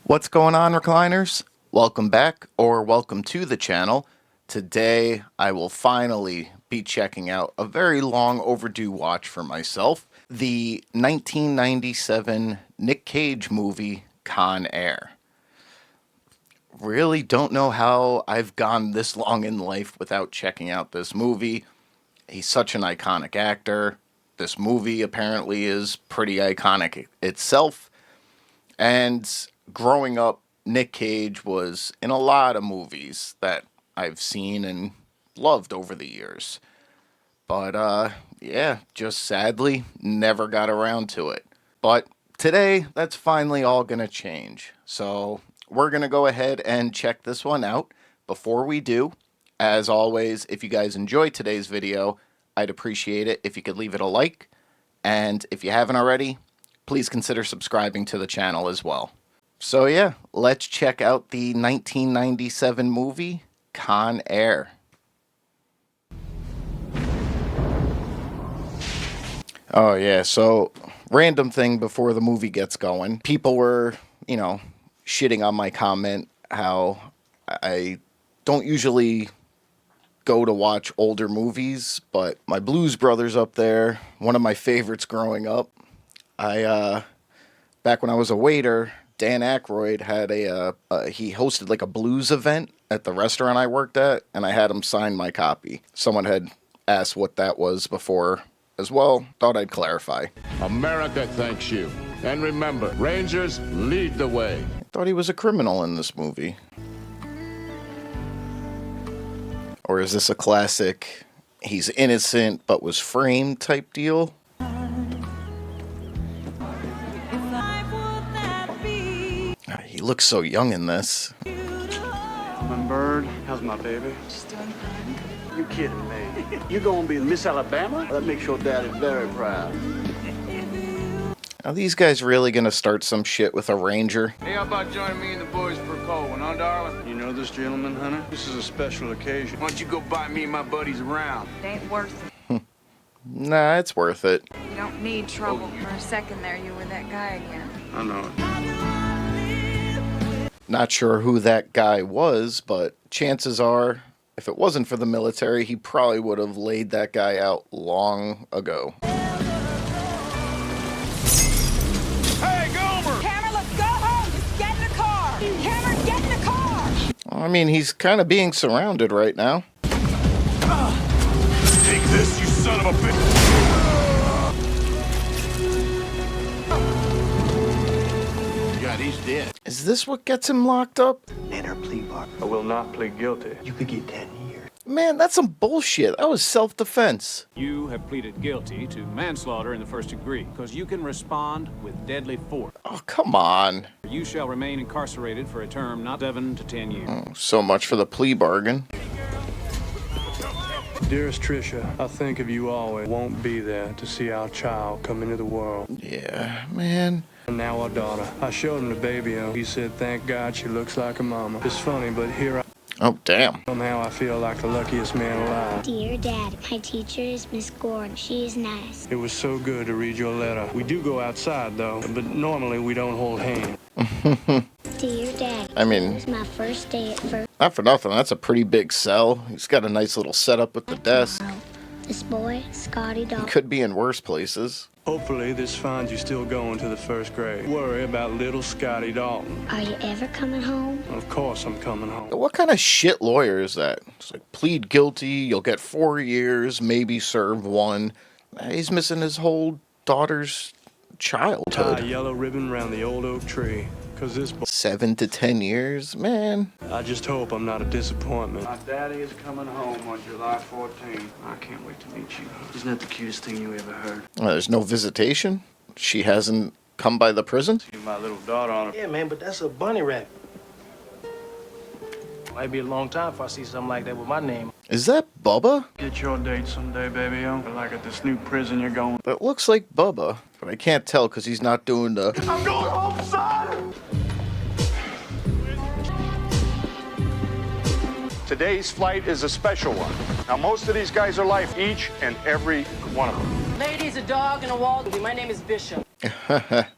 What's going on, recliners? Welcome back, or welcome to the channel. Today, I will finally be checking out a very long overdue watch for myself, the 1997 Nick Cage movie, Con Air. Really don't know how I've gone this long in life without checking out this movie. He's such an iconic actor. This movie apparently is pretty iconic itself. And growing up, Nick Cage was in a lot of movies that I've seen and loved over the years. But, yeah, just sadly never got around to it. But today, that's finally all going to change. So we're going to go ahead and check this one out. Before we do, as always, if you guys enjoyed today's video, I'd appreciate it if you could leave it a like. And if you haven't already, please consider subscribing to the channel as well. So yeah, let's check out the 1997 movie, Con Air. Oh yeah, so random thing before the movie gets going. People were, shitting on my comment how I don't usually go to watch older movies, but my Blues Brothers up there, one of my favorites growing up. Back when I was a waiter, Dan Aykroyd had he hosted like a blues event at the restaurant I worked at, and I had him sign my copy. Someone had asked what that was before as well. Thought I'd clarify. America thanks you. And remember, Rangers lead the way. I thought he was a criminal in this movie. Or is this a classic, he's innocent but was framed type deal? He looks so young in this. My bird, how's my baby? She's doing fine. You kidding me? You gonna be Miss Alabama? That makes your daddy very proud. Are these guys really gonna start some shit with a ranger? Hey, how about joining me and the boys for a cold one, huh, darling? You know this gentleman, Hunter? This is a special occasion. Why don't you go buy me and my buddies around? It ain't worth it. Nah, it's worth it. You don't need trouble. For a second there, you were that guy again. I know it. Not sure who that guy was, but chances are, if it wasn't for the military, he probably would have laid that guy out long ago. Hey, Gomer! Cameron, let's go home! Just get in the car! Cameron, get in the car! I mean, he's kind of being surrounded right now. Take this, you son of a bitch! God, he's dead. Is this what gets him locked up? In her plea bar. I will not plead guilty. You could get 10 years. Man, that's some bullshit. That was self-defense. You have pleaded guilty to manslaughter in the first degree because you can respond with deadly force. Oh, come on. You shall remain incarcerated for a term not 7 to 10 years. Oh, so much for the plea bargain. Dearest Tricia, I think of you always. Won't be there to see our child come into the world. Yeah, man. And now our daughter. I showed him the baby and he said, thank God she looks like a mama. It's funny, but here Oh, damn. somehow I feel like the luckiest man alive. Dear Dad, my teacher is Miss Gordon. She is nice. It was so good to read your letter. We do go outside, though, but normally we don't hold hands. Dear Dad, I mean, it was my first day at first. not for nothing, that's a pretty big cell. He's got a nice little setup with the desk. This boy, Scotty Dog. Could be in worse places. Hopefully this finds you still going to the first grade. Worry about little Scotty Dalton. Are you ever coming home? Of course I'm coming home. What kind of shit lawyer is that? It's like, plead guilty, you'll get 4 years, maybe serve 1. He's missing his whole daughter's Tie a childhood. yellow ribbon around the old oak tree, cause this boy, 7 to 10 years? Man. I just hope I'm not a disappointment. My daddy is coming home on July 14th. I can't wait to meet you. Isn't that the cutest thing you ever heard? There's no visitation? She hasn't come by the prison? See my little daughter on her. Yeah, man, but that's a bunny rabbit. Might be a long time before I see something like that with my name. Is that Bubba? Get your date someday, baby-o. Like at this new prison you're going. That looks like Bubba, but I can't tell because he's not doing the... I'm going home, son! Today's flight is a special one. Now, most of these guys are life, each and every one of them. Ladies, a dog, and a wall. My name is Bishop.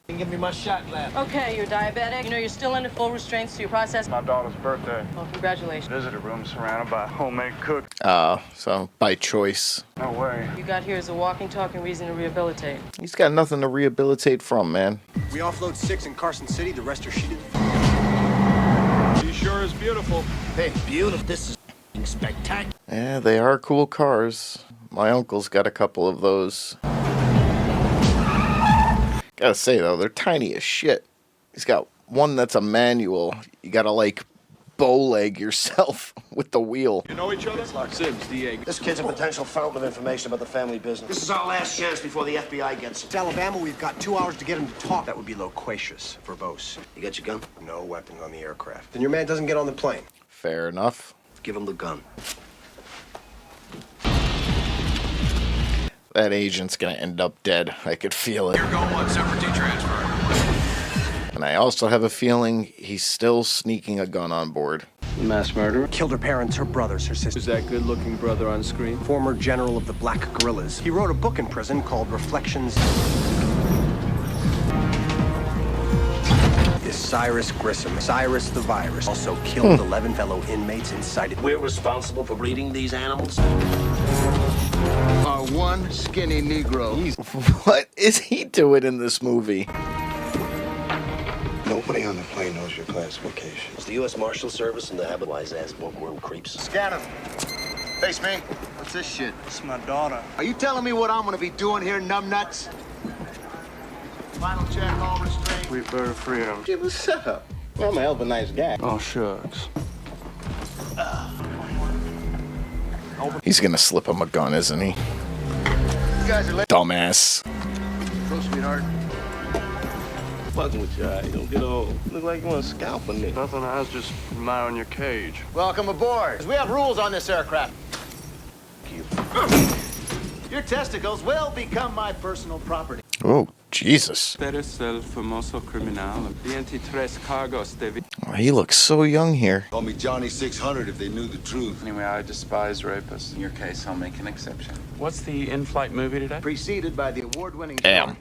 Give me my shot glass. Okay, you're diabetic. You know you're still under full restraints to your process. My daughter's birthday. Well, congratulations. Visitor room surrounded by homemade cook. So by choice. No way. You got here as a walking, talking reason to rehabilitate. He's got nothing to rehabilitate from, man. We offload 6 in Carson City. The rest are sheeted. She sure is beautiful. Hey, beautiful. This is spectacular. Yeah, they are cool cars. My uncle's got a couple of those. Gotta say, though, they're tiny as shit. He's got one that's a manual. You gotta, like, bow leg yourself with the wheel. You know each other? Sims, Diego. This kid's a potential fountain of information about the family business. This is our last chance before the FBI gets him. It's Alabama. We've got 2 hours to get him to talk. That would be loquacious, verbose. You got your gun? No weapons on the aircraft. Then your man doesn't get on the plane. Fair enough. Give him the gun. That agent's gonna end up dead. I could feel it. You're going on separate transfer. And I also have a feeling he's still sneaking a gun on board. Mass murderer. Killed her parents, her brothers, her sisters. Is that good-looking brother on screen? Former general of the Black Guerrillas. He wrote a book in prison called Reflections. Is Cyrus Grissom. Cyrus the Virus. Also killed 11 fellow inmates incited. We're responsible for breeding these animals. Our one skinny Negro. What is he doing in this movie? Nobody on the plane knows your classification. It's the U.S. Marshal Service and the habit wise-ass bookworm creeps. Scan him. Face me. What's this shit? It's my daughter. Are you telling me what I'm gonna be doing here, numbnuts? Final check, all restraint. We bird freedom. Give us up. Well, I'm a hell of a nice guy. Oh, shucks. He's gonna slip him a gun, isn't he? You guys are late. Dumbass. Go, sweetheart. Fucking with you, you don't get old. Look like you want to scalp a nigga. Nothing, I was just admiring your cage. Welcome aboard. We have rules on this aircraft. Your testicles will become my personal property. Oh, Jesus. famoso criminal. 23 cargos de... Oh, he looks so young here. Call me Johnny 600 if they knew the truth. Anyway, I despise rapists. In your case, I'll make an exception. What's the in-flight movie today? Preceded by the award-winning... Damn.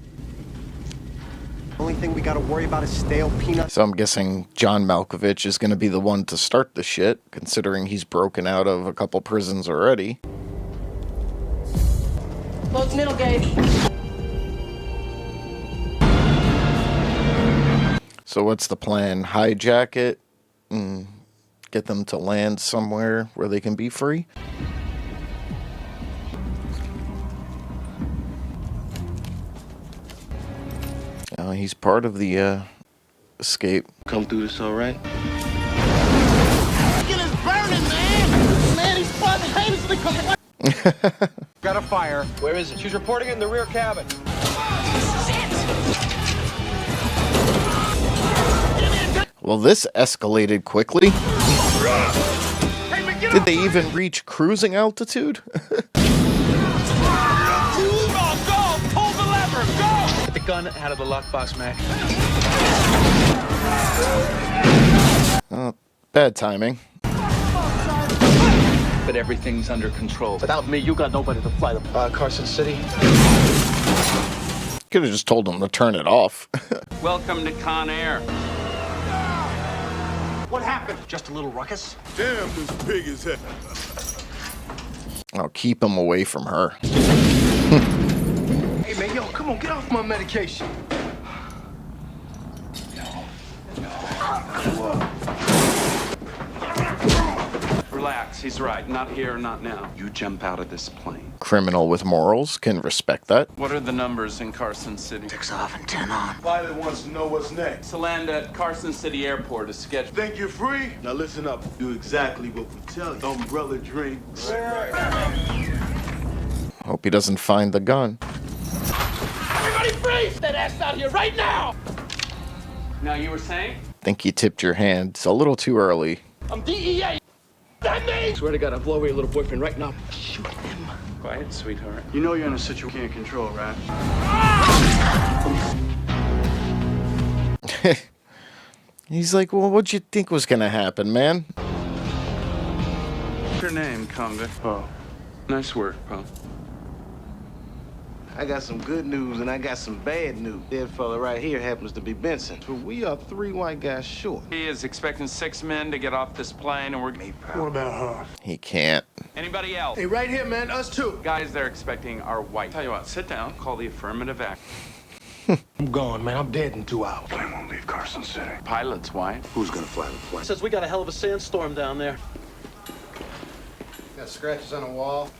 Only thing we gotta worry about is stale peanuts. So I'm guessing John Malkovich is going to be the one to start the shit, considering he's broken out of a couple prisons already. Close middle gauge. So what's the plan? Hijack it and get them to land somewhere where they can be free? He's part of the escape. Come through this all right? Got a fire. Where is it? She's reporting in the rear cabin. Well, this escalated quickly. Did they even reach cruising altitude? Get the gun out of the lockbox, Mac. Bad timing. But everything's under control. Without me, you got nobody to fly to Carson City. Could have just told them to turn it off. Welcome to Con Air. What happened? Just a little ruckus? Damn, this pig is head. I'll keep him away from her. Hey, man, yo, come on, get off my medication. Relax, he's right. Not here, not now. You jump out of this plane. Criminal with morals can respect that. What are the numbers in Carson City? 6 off and 10 on. Pilot wants to know what's next. To land at Carson City Airport is scheduled. Think you're free? Now listen up. Do exactly what we tell you. Umbrella drink. Hope he doesn't find the gun. Everybody freeze! That ass out here right now! Now, you were saying? Think you tipped your hand. It's a little too early. I'm DEA! That me! Swear to God, I'll blow away your little boyfriend right now. Shoot him. Quiet, sweetheart. You know you're in a situation you can't control, right? He's like, well, what'd you think was gonna happen, man? What's your name, convict? Oh. Nice work, pal. I got some good news and I got some bad news. That fella right here happens to be Benson. So we are 3 white guys short. He is expecting 6 men to get off this plane, and we're... What about her? He can't. Anybody else? Hey, right here, man. Us too. Guys they're expecting are white. Tell you what, sit down, call the affirmative act. I'm gone, man. I'm dead in 2 hours. Plane won't leave Carson City. Pilot's white. Who's gonna fly the plane? Says we got a hell of a sandstorm down there. Got scratches on the wall.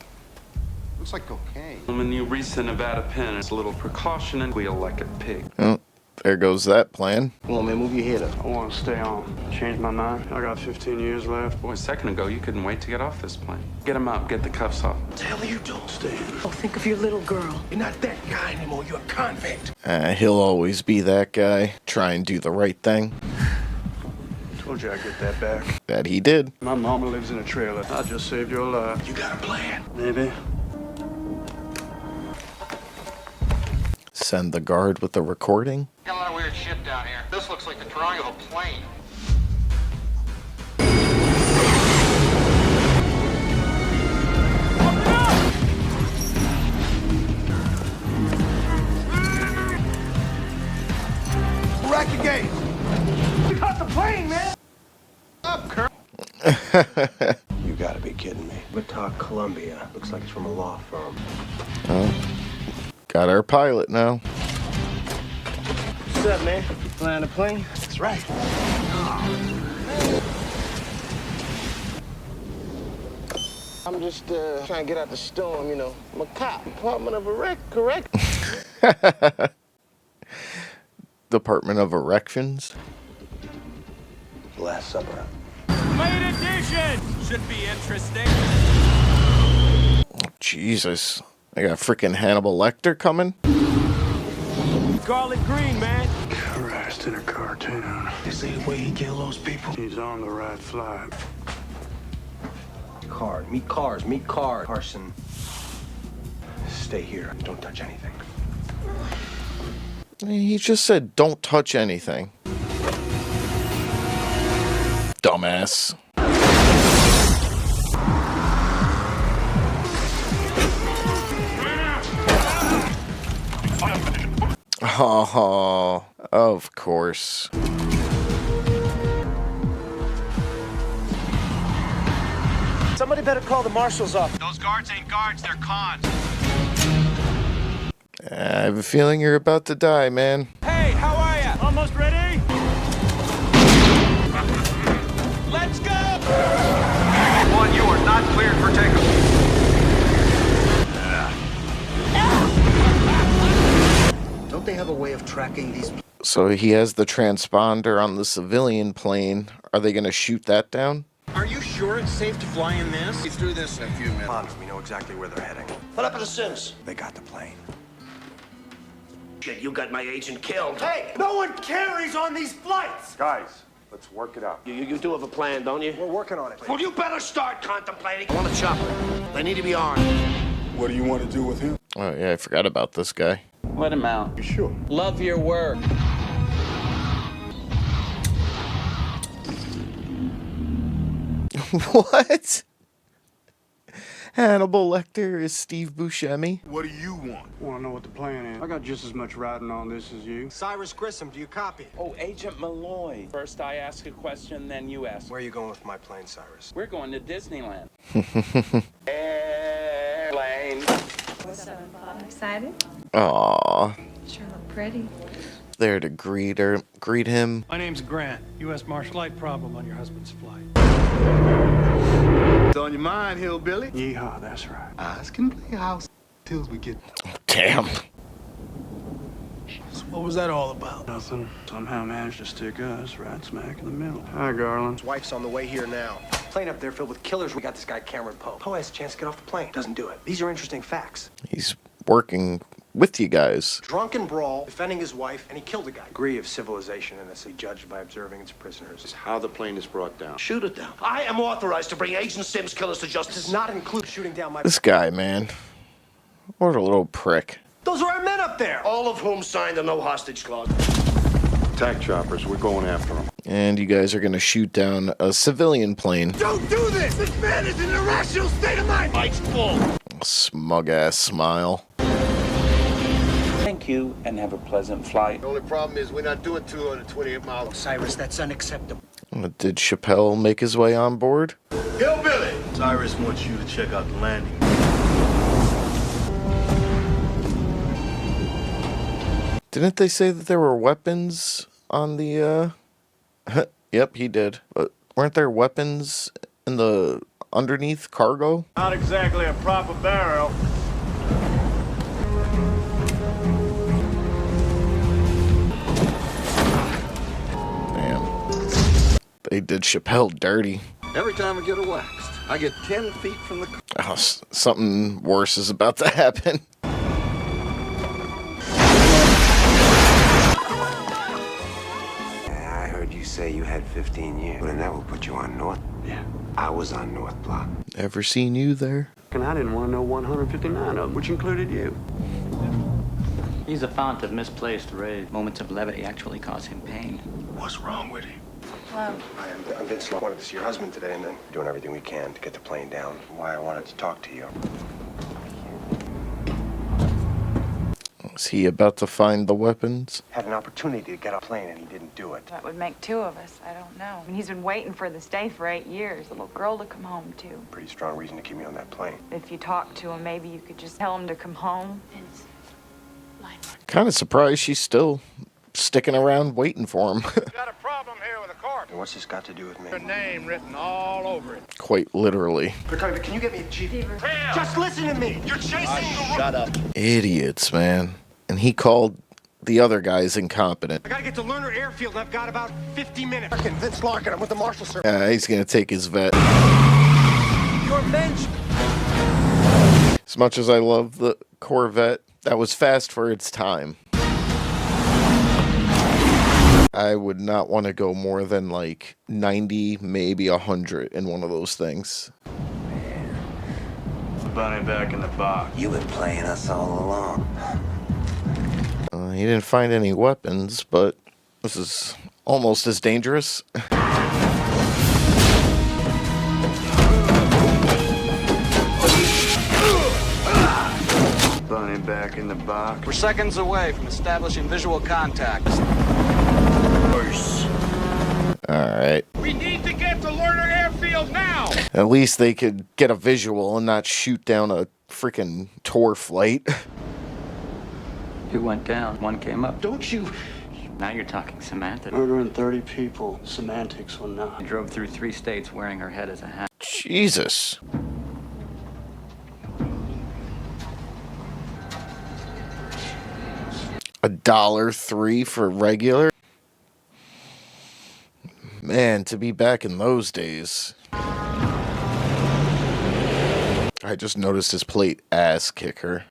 Looks like cocaine. When you reach the Nevada pin, it's a little precaution and wheel like a pig. Oh, there goes that plan. Come on, man. Move your head up. I want to stay on. Change my mind. I got 15 years left. Boy, a second ago, you couldn't wait to get off this plane. Get him up, get the cuffs off. What the hell are you doing? Stay in. Oh, think of your little girl. You're not that guy anymore. You're a convict. He'll always be that guy. Try and do the right thing. Told you I'd get that back. That he did. My mama lives in a trailer. I just saved your life. You got a plan? Maybe. Send the guard with the recording. Got a lot of weird shit down here. This looks like the drawing of a plane. Rack your gates. We caught the plane, man. Up, Kurt. You gotta be kidding me. Wichita, Columbia. Looks like it's from a law firm. Oh, got our pilot now. What's up, man? Flying a plane? That's right. I'm just trying to get out the storm, you know. I'm a cop. Department of Correct. Department of Erections. Last Supper. Late edition! Should be interesting. Jesus. I got freaking Hannibal Lecter coming. Garlic green, man. Christ, in a cartoon. They say the way he killed those people. He's on the right flight. Card. Meet cars. Meet car. Carson. Stay here. Don't touch anything. He just said, don't touch anything. Dumbass. Oh, of course. Somebody better call the marshal's office. Those guards ain't guards, they're cons. I have a feeling you're about to die, man. Hey, how are ya? Almost ready? Let's go! One, you are not cleared for takeoff. Don't they have a way of tracking these? So he has the transponder on the civilian plane. Are they going to shoot that down? Are you sure it's safe to fly in this? Get through this in a few minutes. We know exactly where they're heading. What happened to Sims? They got the plane. Shit, you got my agent killed. Hey, no one carries on these flights. Guys, let's work it out. You do have a plan, don't you? We're working on it. Well, you better start contemplating. I want a chopper. They need to be armed. What do you want to do with him? Oh, yeah, I forgot about this guy. Let him out. You sure? Love your work. What? Hannibal Lecter is Steve Buscemi? What do you want? Want to know what the plan is? I got just as much riding on this as you. Cyrus Grissom, do you copy? Oh, Agent Malloy. First I ask a question, then you ask. Where are you going with my plane, Cyrus? We're going to Disneyland. Airplane. What's up, Bob? Excited? Aww. Sure look pretty. There to greet him. My name's Grant. U.S. Marshal. Light problem on your husband's flight. It's on your mind, hillbilly. Yeehaw, that's right. Eyes can play house till we get... Damn. So what was that all about? Nothing. Somehow managed to stick us right smack in the middle. Hi, Garland. His wife's on the way here now. Plane up there filled with killers. We got this guy Cameron Poe. Poe has a chance to get off the plane. Doesn't do it. These are interesting facts. He's working with you guys. Drunken brawl, defending his wife, and he killed a guy. Degree of civilization in this, he judged by observing its prisoners. This is how the plane is brought down. Shoot it down. I am authorized to bring Agent Sims killers to This justice. does not include shooting down my... This guy, man. What a little prick. Those are our men up there! All of whom signed the no hostage clause. Attack choppers, we're going after them. And you guys are gonna shoot down a civilian plane. Don't do this! This man is in an irrational state of mind! Mike's full. Smug ass smile. Thank you, and have a pleasant flight. The only problem is we're not doing 228 miles. Cyrus, that's unacceptable. Did Chappelle make his way on board? Hillbilly! Cyrus wants you to check out the landing. Didn't they say that there were weapons on the, Yep, he did. But weren't there weapons in the underneath cargo? Not exactly a proper barrel. Damn. They did Chappelle dirty. Every time I get a waxed, I get 10 feet from the... Oh, something worse is about to happen. I heard you say you had 15 years. Well, then that will put you on North. Yeah. I was on North Block. Ever seen you there? And I didn't want to know 159 of them, which included you. He's a font of misplaced rage. Moments of levity actually cause him pain. What's wrong with him? Hello. Hi, I'm Vince. I wanted to see your husband today, and then doing everything we can to get the plane down. Why I wanted to talk to you. Is he about to find the weapons? Had an opportunity to get a plane, and he didn't do it. That would make two of us. I don't know. I mean, he's been waiting for this day for 8 years. A little girl to come home to. Pretty strong reason to keep me on that plane. If you talk to him, maybe you could just tell him to come home. Kind of surprised she's still sticking around waiting for him. Got a problem here with a car. And what's this got to do with me? Your name written all over it. Quite literally. Can you get me a Jeep? Just listen to me. You're chasing the... Shut up. Idiots, man. And he called the other guys incompetent. I gotta get to Lerner Airfield, and I've got about 50 minutes. Vince Larkin, I'm with the Marshal Service. He's gonna take his vet. Your bench. As much as I love the Corvette, that was fast for its time. I would not want to go more than like 90, maybe 100 in one of those things. Bunny back in the box. You've been playing us all along. He didn't find any weapons, but this is almost as dangerous. Bunny back in the box. We're seconds away from establishing visual contact. Alright. We need to get to Lerner Airfield now! At least they could get a visual and not shoot down a freaking tour flight. Two went down, one came up. Don't you... Now you're talking semantics. Murdering 30 people. Semantics or not. She drove through 3 states wearing her head as a hat. Jesus. $1.03 for regular? Man, to be back in those days. I just noticed his plate ass kicker.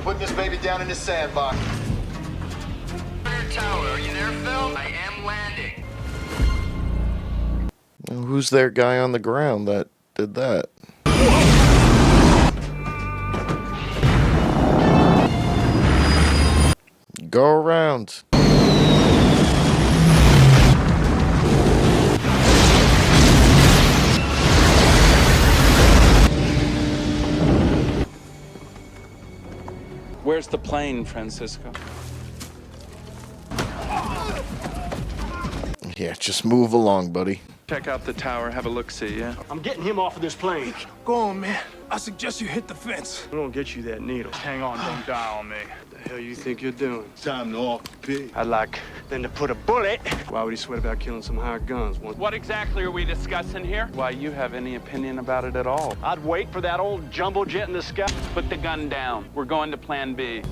Putting this baby down in the sandbox. Tower, are you there, Phil? I am landing. Who's their guy on the ground that did that? Go around. Where's the plane, Francisco? Yeah, just move along, buddy. Check out the tower, have a look-see, yeah? I'm getting him off of this plane. Go on, man. I suggest you hit the fence. I'm gonna get you that needle. Hang on, don't die on me. What the hell you think you're doing? Time to off the pig. I'd like then to put a bullet. Why would he sweat about killing some hired guns? What exactly are we discussing here? Why you have any opinion about it at all? I'd wait for that old jumbo jet in the sky. Put the gun down. We're going to plan B.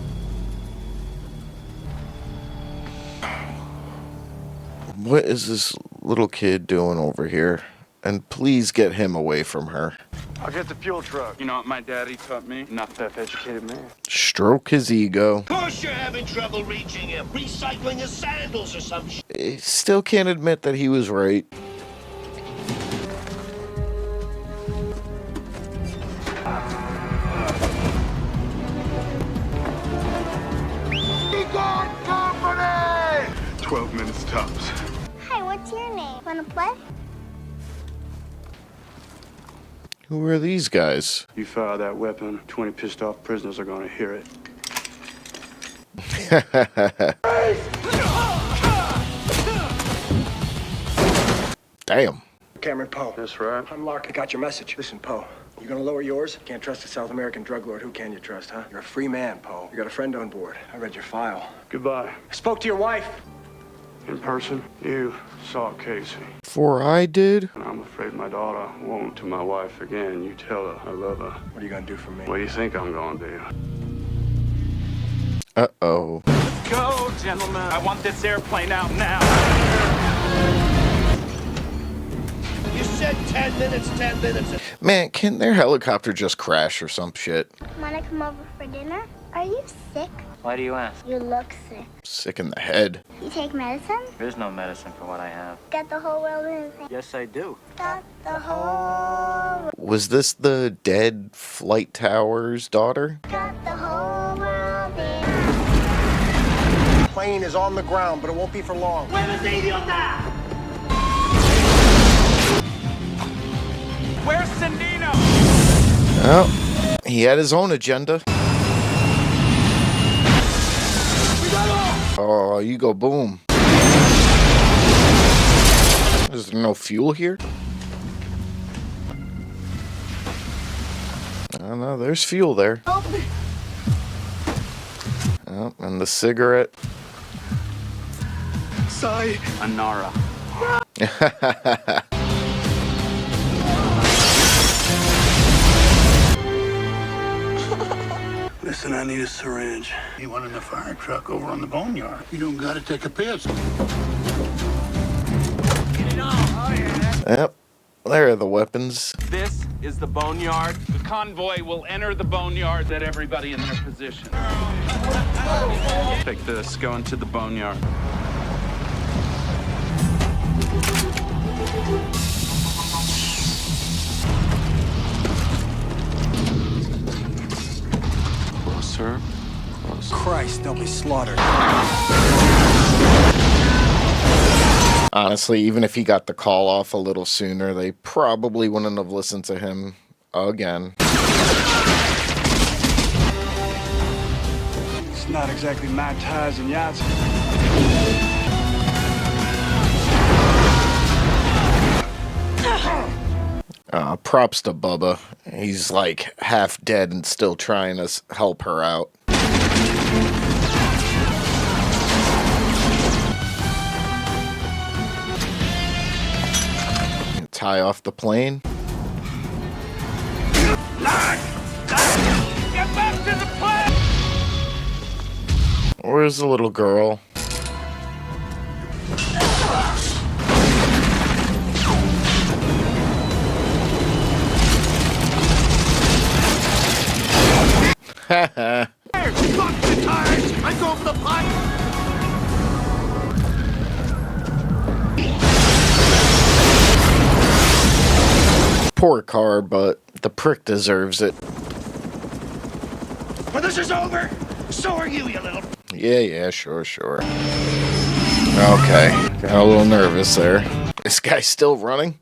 What is this little kid doing over here? And please get him away from her. I'll get the fuel truck. You know what my daddy taught me? Not that educated man. Stroke his ego. Of course you're having trouble reaching him. Recycling his sandals or some shit. He still can't admit that he was right. Be gone, company! 12 minutes tops. Hi, what's your name? Wanna play? Who are these guys? You fire that weapon, 20 pissed off prisoners are gonna hear it. Damn. Cameron Poe. That's right. I'm Lark. I got your message. Listen, Poe. You gonna lower yours? Can't trust a South American drug lord. Who can you trust, huh? You're a free man, Poe. You got a friend on board. I read your file. Goodbye. I spoke to your wife. In person, you saw Casey. Before I did? And I'm afraid my daughter won't to my wife again. You tell her I love her. What are you gonna do for me? What do you think I'm gonna do? Uh-oh. Go, gentlemen. I want this airplane out now. You said 10 minutes, 10 minutes. Man, can their helicopter just crash or some shit? Wanna come over for dinner? Are you sick? Why do you ask? You look sick. Sick in the head. You take medicine? There's no medicine for what I have. Got the whole world in his hand. Yes, I do. Got the whole... Was this the dead flight tower's daughter? Got the whole world in... Plane is on the ground, but it won't be for long. Where's Sandino? Oh, he had his own agenda. Oh, you go boom. Is there no fuel here? Oh no, there's fuel there. Help me. Oh, and the cigarette. Sorry. Anara. Listen, I need a syringe. You want in the fire truck over on the boneyard. You don't gotta take a piss. Yep, there are the weapons. This is the boneyard. The convoy will enter the boneyard. Get everybody in their position. Take this. Go into the boneyard. Closer. Closer. Christ, they'll be slaughtered. Honestly, even if he got the call off a little sooner, they probably wouldn't have listened to him again. It's not exactly Mai Tais and Yahtzee. Props to Bubba. He's like half dead and still trying to help her out. Tie off the plane. Get back to the plane! Where's the little girl? Fuck the tires! I go for the pipe! Poor car, but the prick deserves it. When this is over, so are you, you little... Yeah, sure. Okay, got a little nervous there. This guy's still running?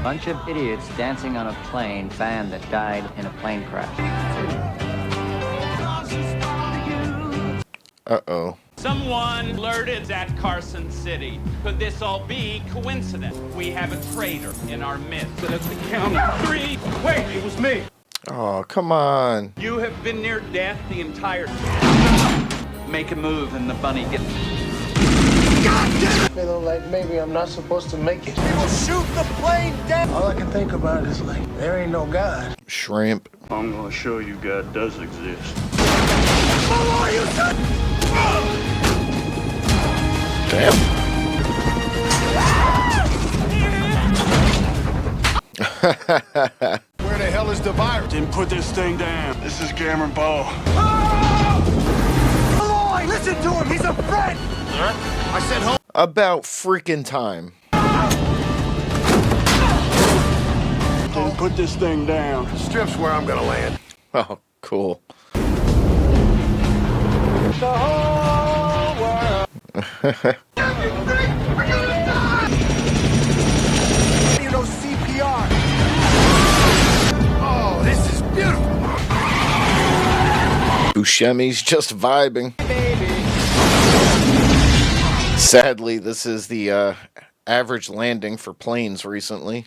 Bunch of idiots dancing on a plane fan that died in a plane crash. Uh-oh. Someone alerted at Carson City. Could this all be coincidence? We have a traitor in our midst. But at the count of 3... Wait, it was me. Oh, come on. You have been near death the entire time. Make a move and the bunny gets... Feeling like maybe I'm not supposed to make it. They will shoot the plane down! All I can think about is like, there ain't no God. Shrimp. I'm gonna show you God does exist. Damn. Where the hell is the virus? Didn't put this thing down. This is Cameron Poe. Malloy, listen to him! He's a friend! I said home. About freaking time. Didn't put this thing down. Strip's where I'm gonna land. Oh, cool. The whole world. You know CPR. Buscemi's just vibing. Sadly, this is the average landing for planes recently.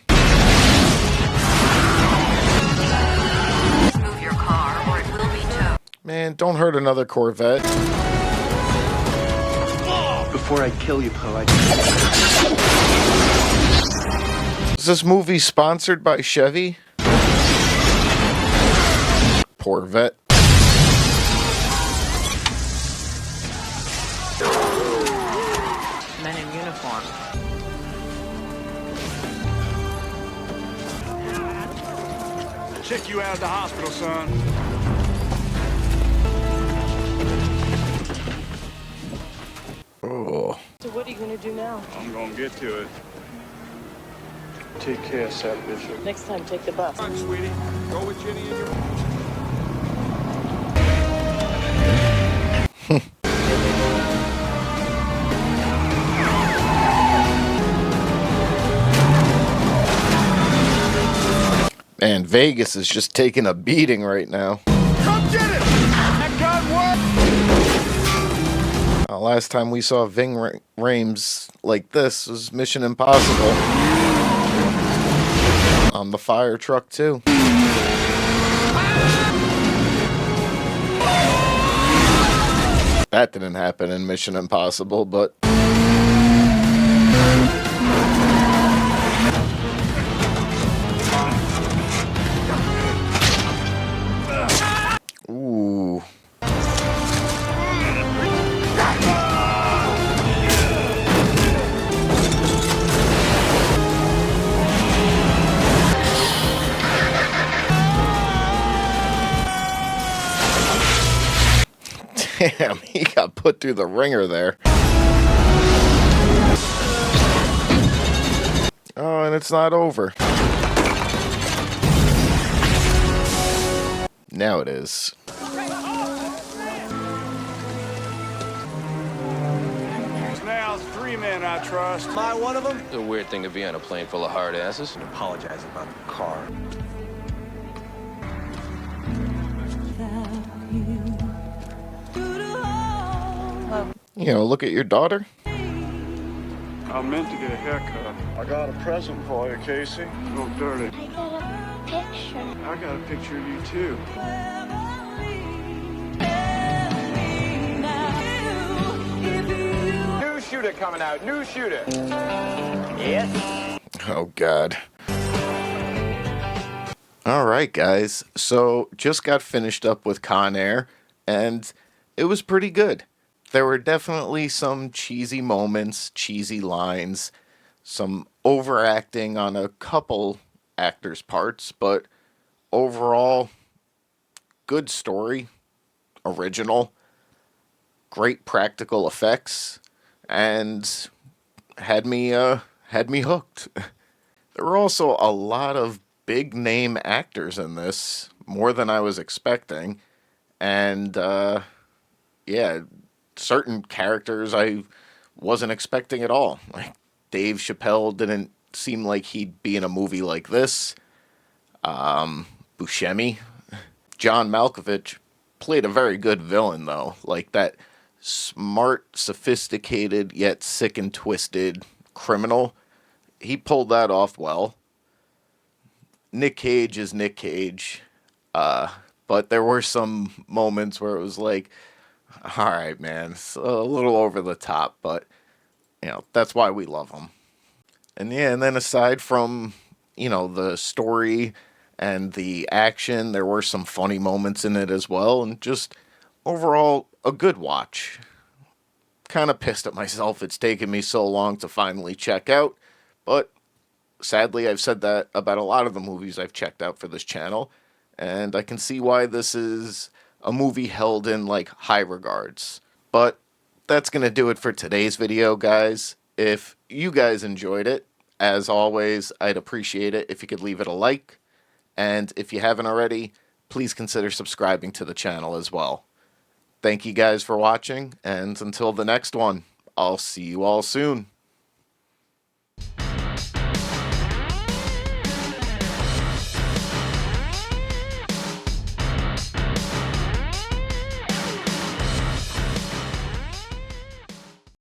Move your car or it will be towed. Man, don't hurt another Corvette. Before I kill you, Poe, Is this movie sponsored by Chevy? Poor vet. Men in uniform. Check you out at the hospital, son. Oh. So what are you gonna do now? I'm gonna get to it. Take care, Sal Bishop. Next time, take the bus. Come on, sweetie. Go with Jenny and your... Man, Vegas is just taking a beating right now. Come get it! That gun worked! Last time we saw Ving Rhames like this was Mission Impossible. On the fire truck, too. That didn't happen in Mission Impossible, but... Ooh. Damn, he got put through the ringer there. Oh, and it's not over. Now it is. Now, 3 men I trust. Am I one of them? It's a weird thing to be on a plane full of hard asses. Apologize about the car. You know, look at your daughter. I meant to get a haircut. I got a present for you, Casey. Oh, dirty. I got a picture. I got a picture of you, too. New shooter coming out. New shooter. Yes. Oh, God. All right, guys. So, just got finished up with Con Air, and it was pretty good. There were definitely some cheesy moments, cheesy lines, some overacting on a couple actors' parts, but overall, good story, original, great practical effects, and had me hooked. There were also a lot of big name actors in this, more than I was expecting, and yeah, certain characters I wasn't expecting at all. Like Dave Chappelle didn't seem like he'd be in a movie like this. Buscemi. John Malkovich played a very good villain, though. Like that smart, sophisticated, yet sick and twisted criminal. He pulled that off well. Nick Cage is Nick Cage. But there were some moments where it was like, all right, man, it's a little over the top, but, you know, that's why we love him. And yeah, and then aside from, you know, the story and the action, there were some funny moments in it as well, and just overall a good watch. Kind of pissed at myself it's taken me so long to finally check out, but sadly I've said that about a lot of the movies I've checked out for this channel, and I can see why this is a movie held in, like, high regards. But that's going to do it for today's video, guys. If you guys enjoyed it, as always, I'd appreciate it if you could leave it a like. And if you haven't already, please consider subscribing to the channel as well. Thank you guys for watching, and until the next one, I'll see you all soon.